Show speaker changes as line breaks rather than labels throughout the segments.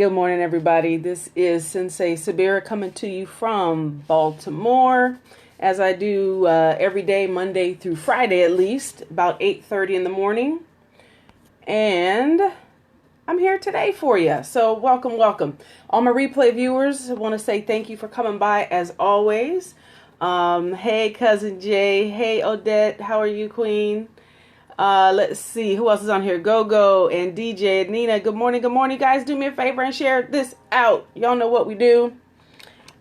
Good morning, everybody. This is Sensei Sabira coming to you from Baltimore, as I do every day, Monday through Friday at least, about 8:30 in the morning. And I'm here today for you. So welcome, welcome. All my replay viewers, I want to say thank you for coming by as always. Hey, Cousin Jay. Hey, Odette. How are you, Queen? Let's see who else is on here. Go and DJ Nina. Good morning, guys. Do me a favor and share this out. Y'all know what we do.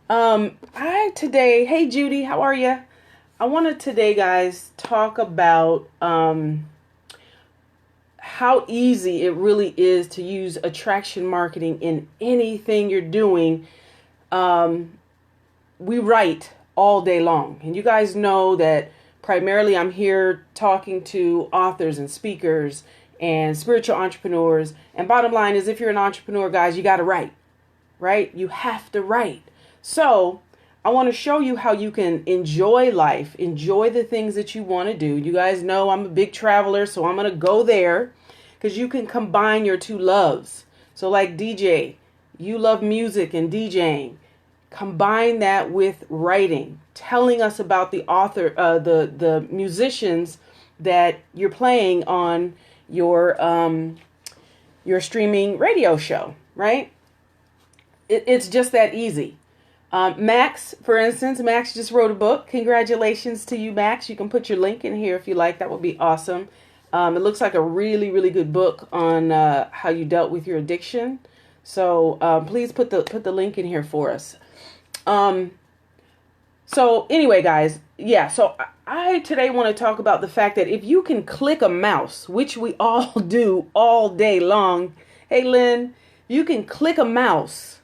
Hey Judy, how are you? I want to today, guys, talk about how easy it really is to use attraction marketing in anything you're doing. We write all day long, and you guys know that. Primarily, I'm here talking to authors and speakers and spiritual entrepreneurs. And bottom line is, if you're an entrepreneur, guys, you got to write, right? You have to write. So I want to show you how you can enjoy life, enjoy the things that you want to do. You guys know I'm a big traveler, so I'm going to go there because you can combine your two loves. So like DJ, you love music and DJing. Combine that with writing, telling us about the author, the musicians that you're playing on your streaming radio show, right? It's just that easy. Max, for instance, Max just wrote a book. Congratulations to you, Max. You can put your link in here if you like. That would be awesome. It looks like a really, really good book on how you dealt with your addiction. So please put the link in here for us. So anyway, guys, so I today want to talk about the fact that if you can click a mouse, which we all do all day long. Hey, Lynn, you can click a mouse,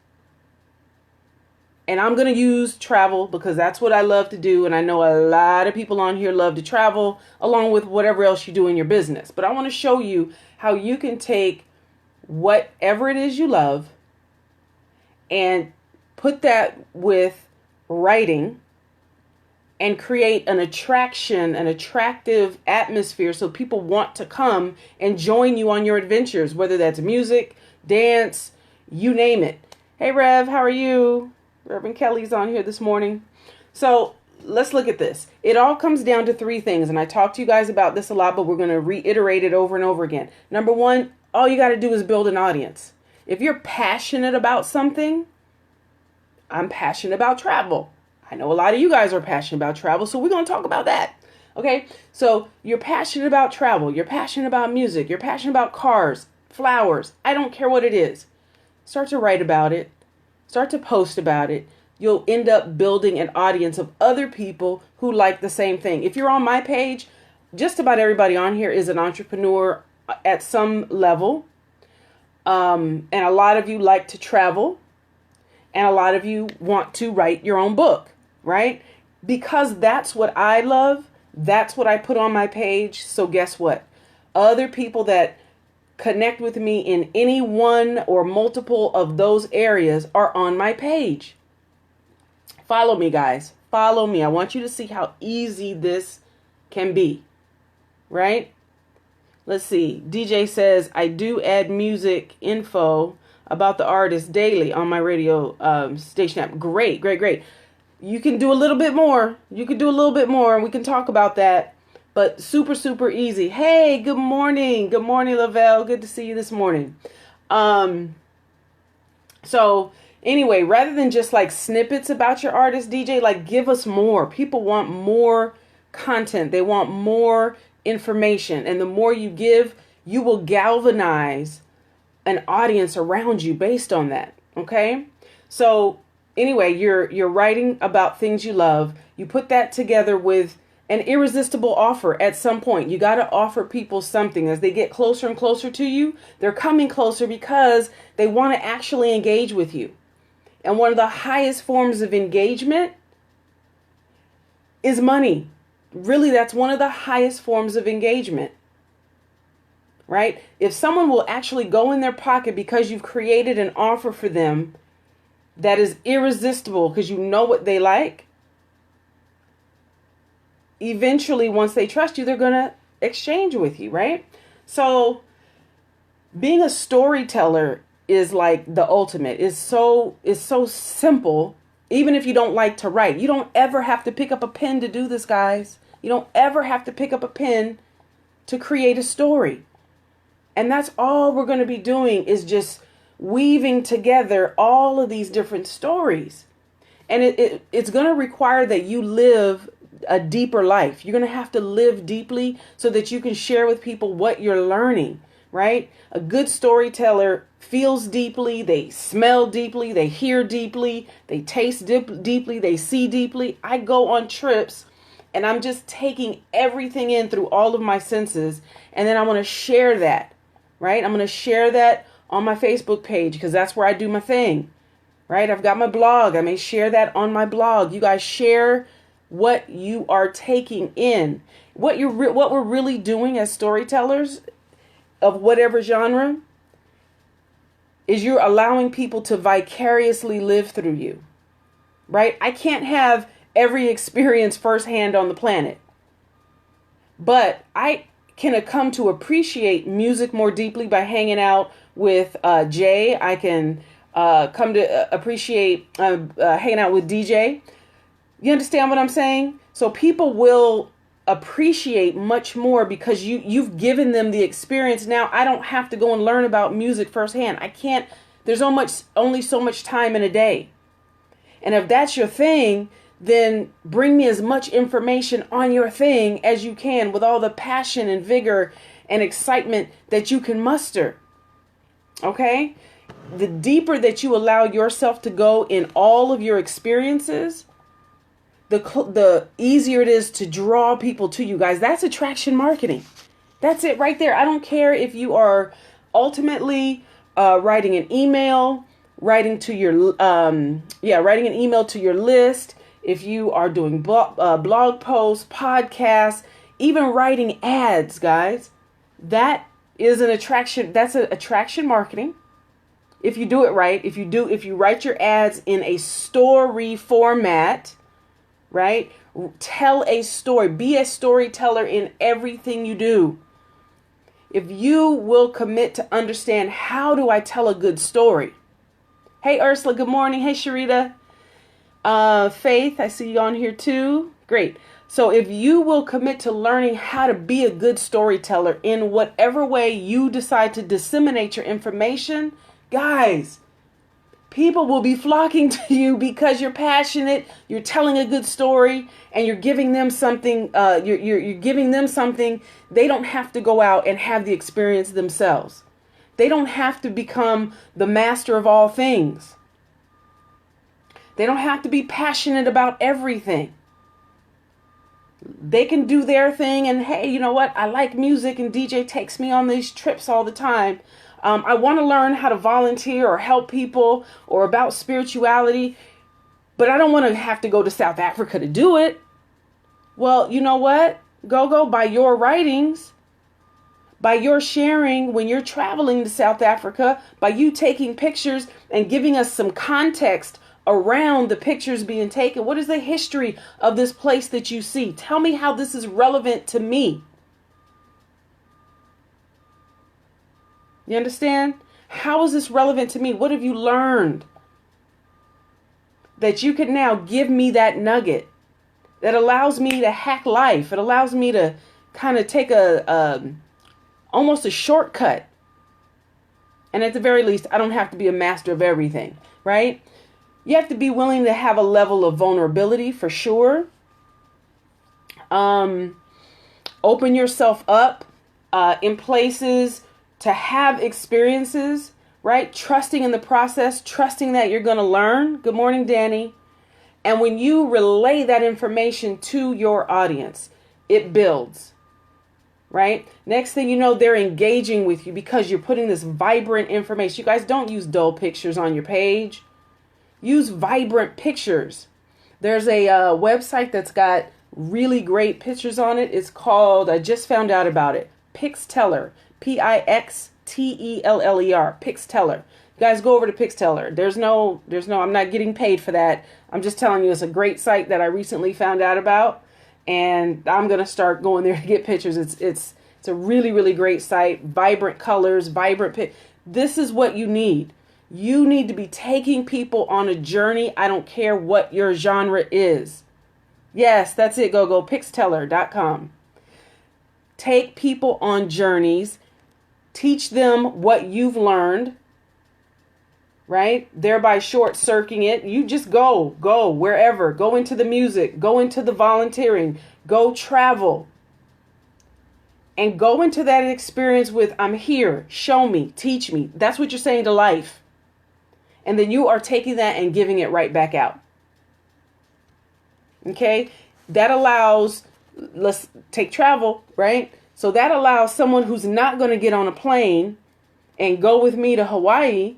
and I'm going to use travel because that's what I love to do. And I know a lot of people on here love to travel along with whatever else you do in your business. But I want to show you how you can take whatever it is you love and put that with writing and create an attractive atmosphere so people want to come and join you on your adventures, whether that's music, dance, you name it. Hey, Rev, how are you? Reverend Kelly's on here this morning. So let's look at this. It all comes down to three things, and I talk to you guys about this a lot, but we're going to reiterate it over and over again. Number one, all you got to do is build an audience. If you're passionate about something, I'm passionate about travel. I know a lot of you guys are passionate about travel, so we're going to talk about that. Okay? So you're passionate about travel. You're passionate about music. You're passionate about cars, flowers. I don't care what it is. Start to write about it. Start to post about it. You'll end up building an audience of other people who like the same thing. If you're on my page, just about everybody on here is an entrepreneur at some level. And a lot of you like to travel. And a lot of you want to write your own book, right? Because that's what I love. That's what I put on my page. So guess what? Other people that connect with me in any one or multiple of those areas are on my page. Follow me, guys. Follow me. I want you to see how easy this can be, right? Let's see. DJ says, I do add music info about the artist daily on my radio station app. Great. You can do a little bit more. And we can talk about that. But super, super easy. Hey, good morning. Good morning, Lavelle. Good to see you this morning. So anyway, rather than just like snippets about your artist, DJ, like give us more. People want more content. They want more information. And the more you give, you will galvanize an audience around you based on that. Okay. So anyway, you're writing about things you love. You put that together with an irresistible offer at some point. You got to offer people something. As they get closer and closer to you, they're coming closer because they want to actually engage with you. And one of the highest forms of engagement is money. Really, that's one of the highest forms of engagement. Right? If someone will actually go in their pocket because you've created an offer for them that is irresistible because you know what they like, eventually, once they trust you, they're going to exchange with you, right? So being a storyteller is like the ultimate. It's so simple. Even if you don't like to write, you don't ever have to pick up a pen to do this, guys. You don't ever have to pick up a pen to create a story. And that's all we're going to be doing, is just weaving together all of these different stories. And it's going to require that you live a deeper life. You're going to have to live deeply so that you can share with people what you're learning, right? A good storyteller feels deeply, they smell deeply, they hear deeply, they taste deeply, they see deeply. I go on trips and I'm just taking everything in through all of my senses. And then I want to share that, right? I'm going to share that on my Facebook page because that's where I do my thing, right? I've got my blog. I may share that on my blog. You guys share what you are taking in. What we're really doing as storytellers of whatever genre is you're allowing people to vicariously live through you, right? I can't have every experience firsthand on the planet, but I can come to appreciate music more deeply by hanging out with Jay. I can come to appreciate hanging out with DJ. You understand what I'm saying? So people will appreciate much more because you've given them the experience. Now I don't have to go and learn about music firsthand. I can't. There's only so much time in a day. And if that's your thing, then bring me as much information on your thing as you can with all the passion and vigor and excitement that you can muster. Okay? The deeper that you allow yourself to go in all of your experiences, the easier it is to draw people to you, guys. That's attraction marketing. That's it right there. I don't care if you are ultimately writing an email, writing an email to your list. If you are doing blog posts, podcasts, even writing ads, guys, that is an attraction. That's an attraction marketing. If you do it right, if you write your ads in a story format, right? Tell a story. Be a storyteller in everything you do. If you will commit to understand, how do I tell a good story? Hey, Ursula, good morning. Hey, Sharita. Faith, I see you on here too. Great. So if you will commit to learning how to be a good storyteller in whatever way you decide to disseminate your information, guys, people will be flocking to you because you're passionate, you're telling a good story, and you're giving them something, you're giving them something. They don't have to go out and have the experience themselves. They don't have to become the master of all things. They don't have to be passionate about everything. They can do their thing and, hey, you know what? I like music and DJ takes me on these trips all the time. I want to learn how to volunteer or help people or about spirituality, but I don't want to have to go to South Africa to do it. Well, you know what? Go by your writings, by your sharing when you're traveling to South Africa, by you taking pictures and giving us some context around the pictures being taken. What is the history of this place that you see? Tell me how this is relevant to me. You understand? How is this relevant to me? What have you learned that you can now give me that nugget that allows me to hack life? It allows me to kind of take almost a shortcut. And at the very least, I don't have to be a master of everything, right? You have to be willing to have a level of vulnerability for sure. Open yourself up in places to have experiences, right? Trusting in the process, trusting that you're going to learn. Good morning, Danny. And when you relay that information to your audience, it builds, right? Next thing you know, they're engaging with you because you're putting this vibrant information. You guys, don't use dull pictures on your page. Use vibrant pictures. There's a website that's got really great pictures on it. It's called, I just found out about it, Pixteller. Pixteller. Pixteller. You guys go over to Pixteller. There's no, I'm not getting paid for that. I'm just telling you, it's a great site that I recently found out about. And I'm going to start going there to get pictures. It's a really, really great site. Vibrant colors, This is what you need. You need to be taking people on a journey. I don't care what your genre is. Yes, that's it. Go pixteller.com. Take people on journeys. Teach them what you've learned, right? Thereby short-circuiting it. You just go wherever. Go into the music. Go into the volunteering. Go travel. And go into that experience with, I'm here. Show me. Teach me. That's what you're saying to life. And then you are taking that and giving it right back out. Okay? That allows, let's take travel, right? So that allows someone who's not going to get on a plane and go with me to Hawaii.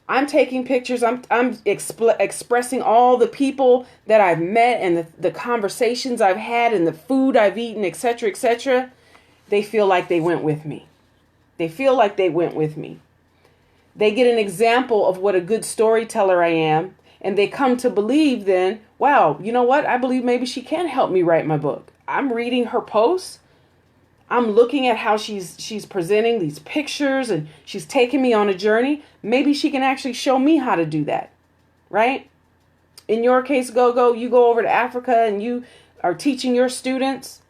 I'm taking pictures. I'm expressing all the people that I've met and the conversations I've had and the food I've eaten, etc., etc. They feel like they went with me. They feel like they went with me. They get an example of what a good storyteller I am. And they come to believe then, wow, you know what? I believe maybe she can help me write my book. I'm reading her posts. I'm looking at how she's presenting these pictures and she's taking me on a journey. Maybe she can actually show me how to do that, right? In your case, Go, you go over to Africa and you are teaching your students.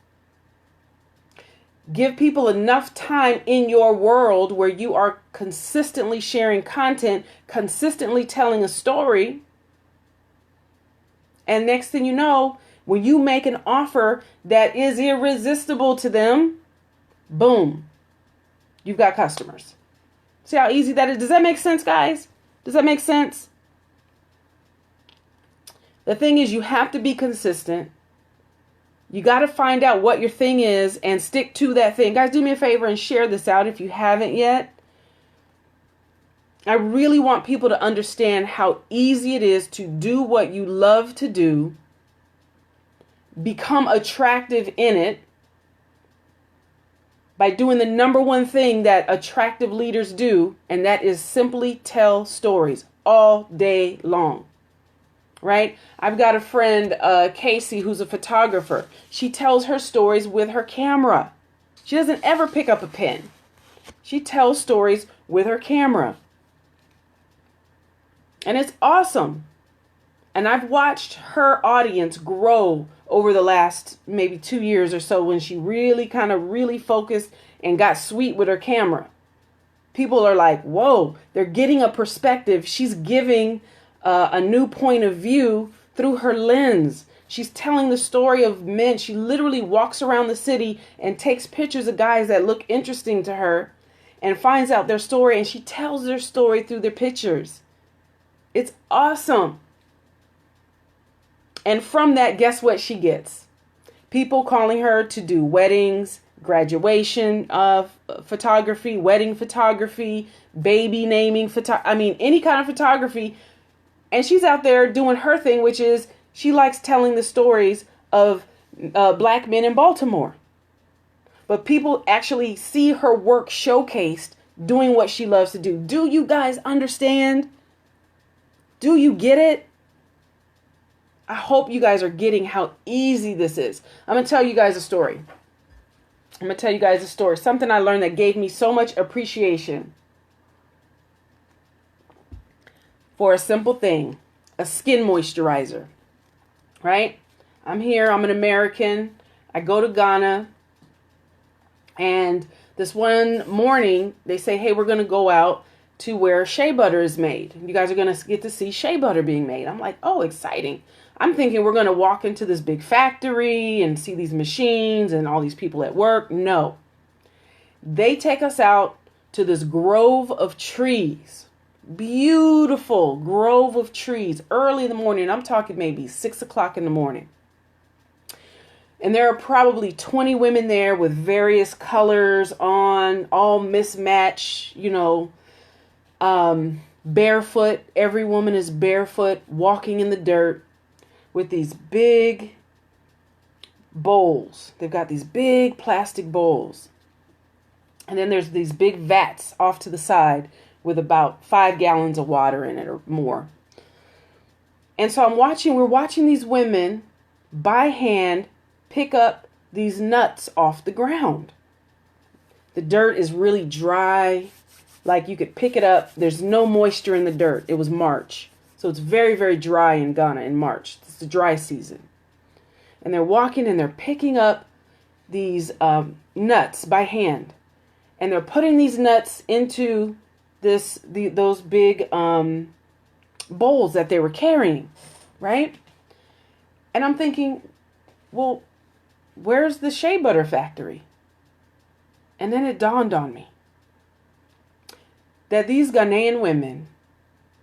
Give people enough time in your world where you are consistently sharing content, consistently telling a story. And next thing you know, when you make an offer that is irresistible to them, boom, you've got customers. See how easy that is? Does that make sense, guys? Does that make sense? The thing is, you have to be consistent. You got to find out what your thing is and stick to that thing. Guys, do me a favor and share this out if you haven't yet. I really want people to understand how easy it is to do what you love to do, become attractive in it by doing the number one thing that attractive leaders do, and that is simply tell stories all day long. Right? I've got a friend, Casey, who's a photographer. She tells her stories with her camera. She doesn't ever pick up a pen. She tells stories with her camera. And it's awesome. And I've watched her audience grow over the last maybe 2 years or so when she really focused and got sweet with her camera. People are like, whoa, they're getting a perspective. She's giving a new point of view through her lens. She's telling the story of men. She literally walks around the city and takes pictures of guys that look interesting to her and finds out their story, and she tells their story through their pictures. It's awesome. And from that, guess what she gets? People calling her to do weddings, graduation of photography, wedding photography, baby naming any kind of photography. And she's out there doing her thing, which is she likes telling the stories of black men in Baltimore. But people actually see her work showcased doing what she loves to do. Do you guys understand? Do you get it? I hope you guys are getting how easy this is. I'm going to tell you guys a story. Something I learned that gave me so much appreciation for a simple thing, a skin moisturizer, right? I'm here, I'm an American. I go to Ghana, and this one morning they say, hey, we're going to go out to where shea butter is made. You guys are going to get to see shea butter being made. I'm like, oh, exciting. I'm thinking we're going to walk into this big factory and see these machines and all these people at work. No. They take us out to this grove of trees. Beautiful grove of trees early in the morning. I'm talking maybe 6 o'clock in the morning. And there are probably 20 women there with various colors on, all mismatched, barefoot. Every woman is barefoot, walking in the dirt with these big bowls. They've got these big plastic bowls. And then there's these big vats off to the side with about 5 gallons of water in it or more. And so we're watching these women by hand pick up these nuts off the ground. The dirt is really dry, Like you could pick it up. There's no moisture in the dirt. It was March. So it's very, very dry in Ghana in March. It's the dry season. And they're walking and they're picking up these nuts by hand. And they're putting these nuts into those big bowls that they were carrying, right? And I'm thinking, well, where's the shea butter factory? And then it dawned on me that these Ghanaian women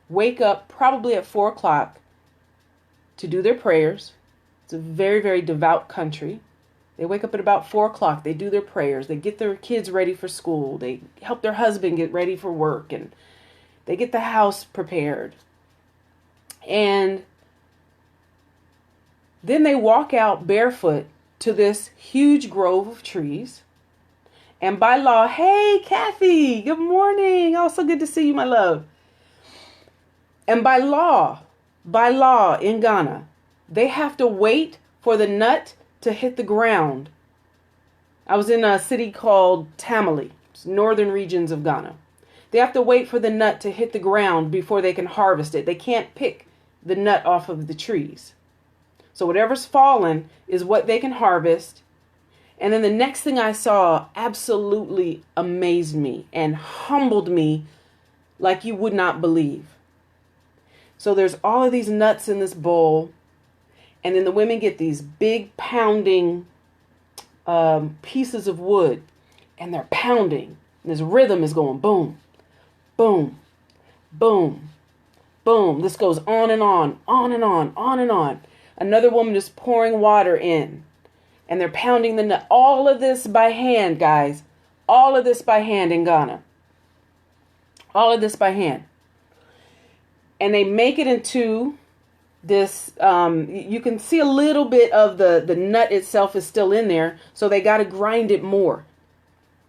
wake up probably at 4 o'clock to do their prayers. It's a very, very devout country. They wake up at about 4 o'clock. They do their prayers. They get their kids ready for school. They help their husband get ready for work. And they get the house prepared. And then they walk out barefoot to this huge grove of trees. And by law, hey, Kathy, good morning. Oh, so good to see you, my love. And by law in Ghana, they have to wait for the nut to hit the ground. I was in a city called Tamale, it's northern regions of Ghana. They have to wait for the nut to hit the ground before they can harvest it. They can't pick the nut off of the trees. So whatever's fallen is what they can harvest. And then the next thing I saw absolutely amazed me and humbled me like you would not believe. So there's all of these nuts in this bowl. And then the women get these big pounding pieces of wood. And they're pounding. And this rhythm is going boom, boom, boom, boom. This goes on and on, on and on, on and on. Another woman is pouring water in. And they're pounding the nut. All of this by hand, guys. All of this by hand in Ghana. All of this by hand. And they make it into this, you can see a little bit of the nut itself is still in there. So they got to grind it more.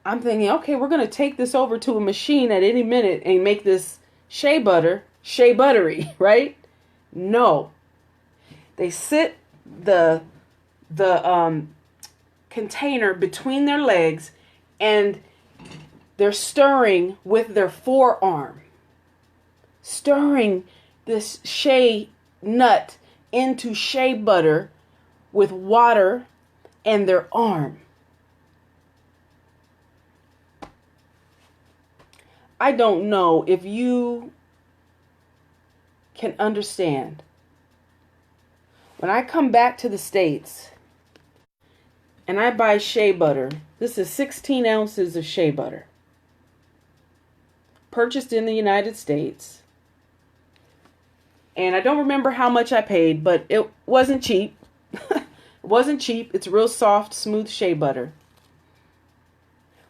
I'm thinking, okay, we're going to take this over to a machine at any minute and make this shea buttery, right? No. They sit the container between their legs and they're stirring with their forearm. Stirring this shea nut into shea butter with water and their arm. I don't know if you can understand. When I come back to the States and I buy shea butter, this is 16 ounces of shea butter, purchased in the United States. And I don't remember how much I paid, but it wasn't cheap. It wasn't cheap. It's real soft, smooth shea butter.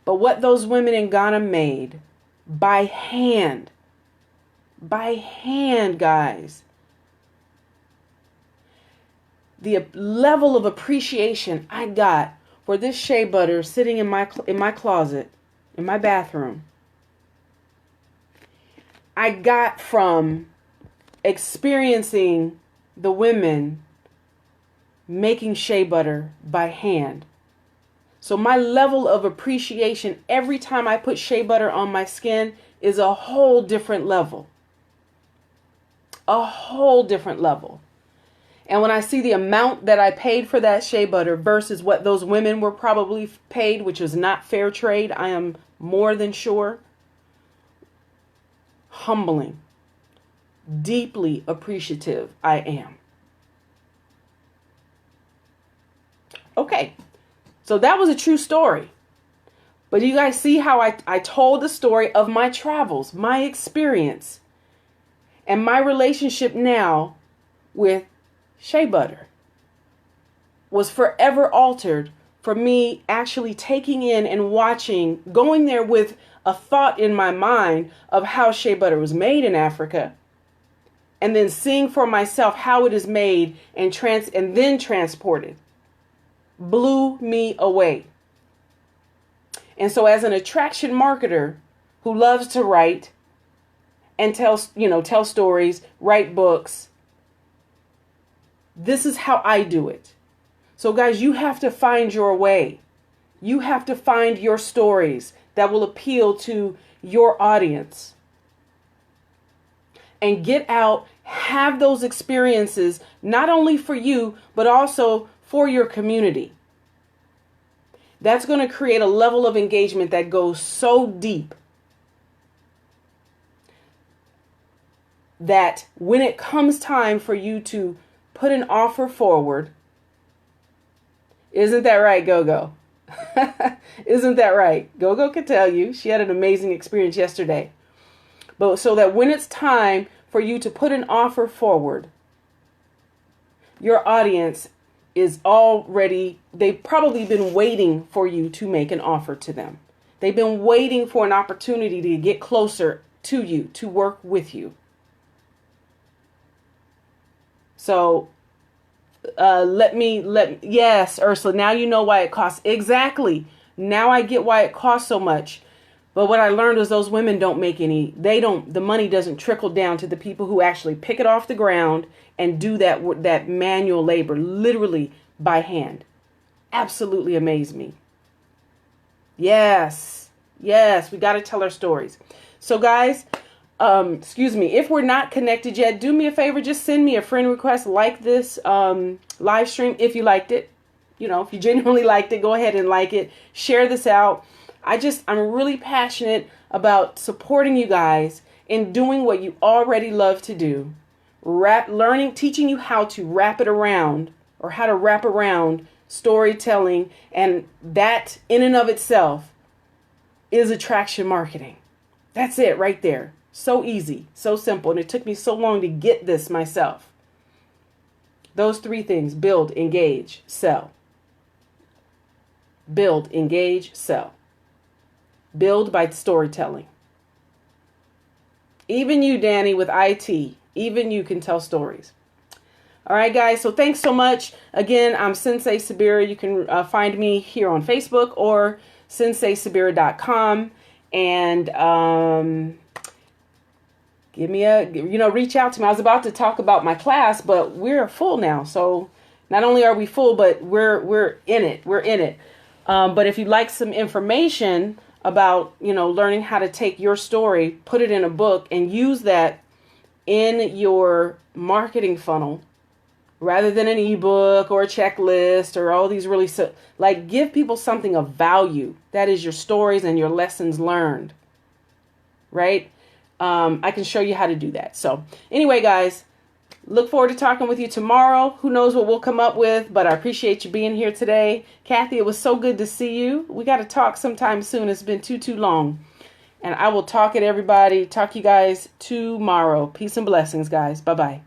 But what those women in Ghana made by hand, guys, the level of appreciation I got for this shea butter sitting in my closet, in my bathroom, I got from experiencing the women making shea butter by hand. So my level of appreciation every time I put shea butter on my skin is a whole different level. A whole different level. And when I see the amount that I paid for that shea butter versus what those women were probably paid, which was not fair trade, I am more than sure. Humbling. Deeply appreciative I am. Okay, so that was a true story. But you guys see how I told the story of my travels, my experience, and my relationship now with shea butter was forever altered for me actually taking in and watching, going there with a thought in my mind of how shea butter was made in Africa. And then seeing for myself how it is made and then transported blew me away. And so as an attraction marketer who loves to write and tell stories, write books, this is how I do it. So guys, you have to find your way. You have to find your stories. that will appeal to your audience. And get out, have those experiences, not only for you, but also for your community. That's going to create a level of engagement that goes so deep that when it comes time for you to put an offer forward, isn't that right, Gogo? Isn't that right? Gogo can tell you she had an amazing experience yesterday. But so that when it's time for you to put an offer forward, your audience is already, they've probably been waiting for you to make an offer to them. They've been waiting for an opportunity to get closer to you, to work with you. So yes, Ursula, now you know why it costs. Exactly. Now I get why it costs so much. But what I learned was those women don't make any, the money doesn't trickle down to the people who actually pick it off the ground and do that manual labor, literally by hand. Absolutely amazed me. Yes, we got to tell our stories. So guys, if we're not connected yet, do me a favor, just send me a friend request, like this live stream if you liked it. If you genuinely liked it, go ahead and like it. Share this out. I'm really passionate about supporting you guys in doing what you already love to do. Teaching you how to wrap it around, or how to wrap around storytelling. And that in and of itself is attraction marketing. That's it right there. So easy, so simple. And it took me so long to get this myself. Those three things: build, engage, sell. Build, engage, sell. Build by storytelling. Even you, Danny, with IT, even you can tell stories. All right, guys. So thanks so much. Again, I'm Sensei Subira. You can find me here on Facebook or senseisubira.com. And give me reach out to me. I was about to talk about my class, but we're full now. So not only are we full, but we're in it. We're in it. But if you'd like some information about, learning how to take your story, put it in a book, and use that in your marketing funnel, rather than an ebook or a checklist or all these really, give people something of value. That is your stories and your lessons learned, right? I can show you how to do that. So anyway, guys, look forward to talking with you tomorrow. Who knows what we'll come up with, but I appreciate you being here today. Kathy, it was so good to see you. We got to talk sometime soon. It's been too long. And I will talk to you guys tomorrow. Peace and blessings, guys. Bye-bye.